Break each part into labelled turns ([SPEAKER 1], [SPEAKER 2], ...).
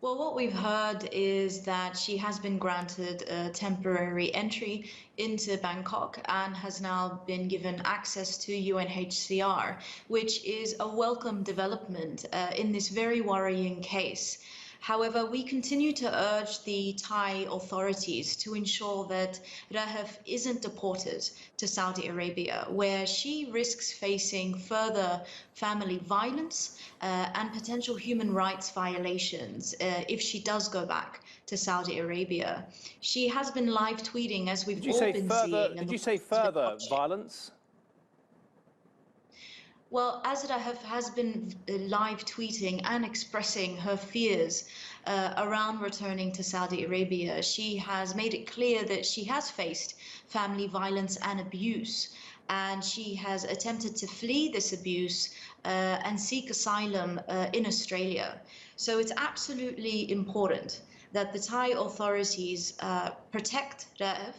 [SPEAKER 1] Well, what we've heard is that she has been granted a temporary entry into Bangkok and has now been given access to UNHCR, which is a welcome development in this very worrying case. However, we continue to urge the Thai authorities to ensure that Rahaf isn't deported to Saudi Arabia, where she risks facing further family violence and potential human rights violations if she does go back to Saudi Arabia. She has been live tweeting, as we've all been seeing.
[SPEAKER 2] Did you say further violence?
[SPEAKER 1] Well, Azra has been live tweeting and expressing her fears around returning to Saudi Arabia. She has made it clear that she has faced family violence and abuse, and she has attempted to flee this abuse and seek asylum in Australia. So it's absolutely important that the Thai authorities protect Raif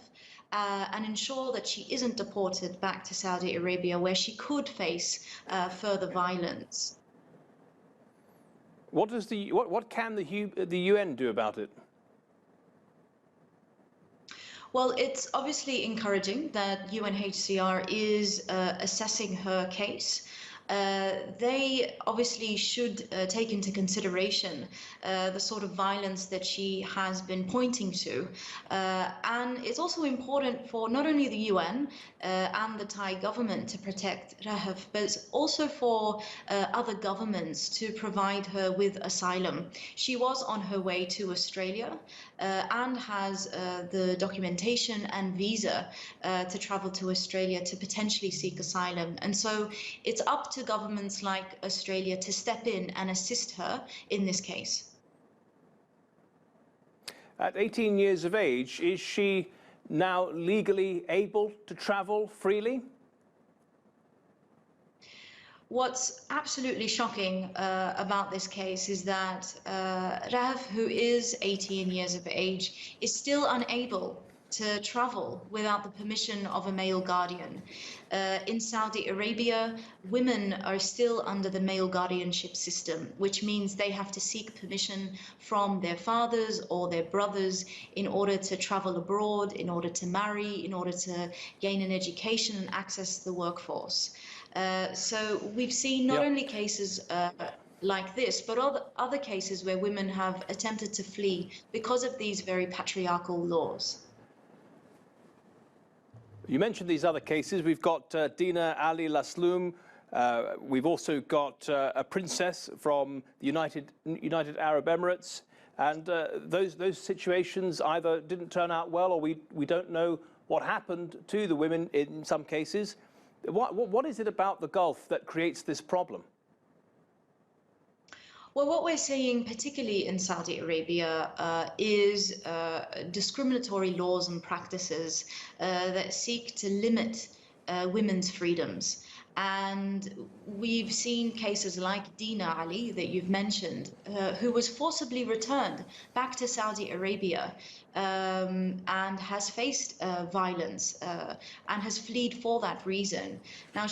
[SPEAKER 1] and ensure that she isn't deported back to Saudi Arabia, where she could face further violence.
[SPEAKER 2] What can the UN do about it?
[SPEAKER 1] Well, it's obviously encouraging that UNHCR is assessing her case. They obviously should take into consideration the sort of violence that she has been pointing to. And it's also important for not only the UN and the Thai government to protect Rahaf, but also for other governments to provide her with asylum. She was on her way to Australia and has the documentation and visa to travel to Australia to potentially seek asylum. And so it's up to governments like Australia to step in and assist her in this case.
[SPEAKER 2] At 18 years of age, is she now legally able to travel freely?
[SPEAKER 1] What's absolutely shocking about this case is that Rav, who is 18 years of age, is still unable to travel without the permission of a male guardian. In Saudi Arabia, women are still under the male guardianship system, which means they have to seek permission from their fathers or their brothers in order to travel abroad, in order to marry, in order to gain an education and access the workforce. So we've seen not only cases like this, but other cases where women have attempted to flee because of these very patriarchal laws.
[SPEAKER 2] You mentioned these other cases. We've got Dina Ali Lasloom. We've also got a princess from the United Arab Emirates. And those situations either didn't turn out well, or we don't know what happened to the women in some cases. What is it about the Gulf that creates this problem?
[SPEAKER 1] Well, what we're seeing, particularly in Saudi Arabia, is discriminatory laws and practices that seek to limit women's freedoms. And we've seen cases like Dina Ali that you've mentioned, who was forcibly returned back to Saudi Arabia and has faced violence and has fled for that reason. Now,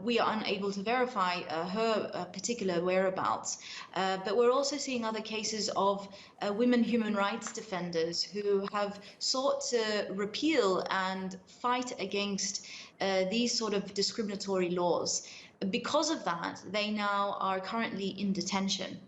[SPEAKER 1] we are unable to verify her particular whereabouts, but we're also seeing other cases of women human rights defenders who have sought to repeal and fight against these sort of discriminatory laws. Because of that, they now are currently in detention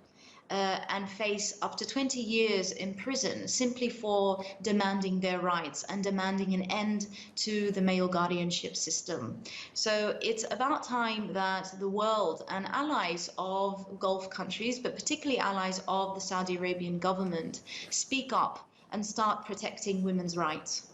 [SPEAKER 1] and face up to 20 years in prison simply for demanding their rights and demanding an end to the male guardianship system. So it's about time that the world and allies of Gulf countries, but particularly allies of the Saudi Arabian government, speak up and start protecting women's rights.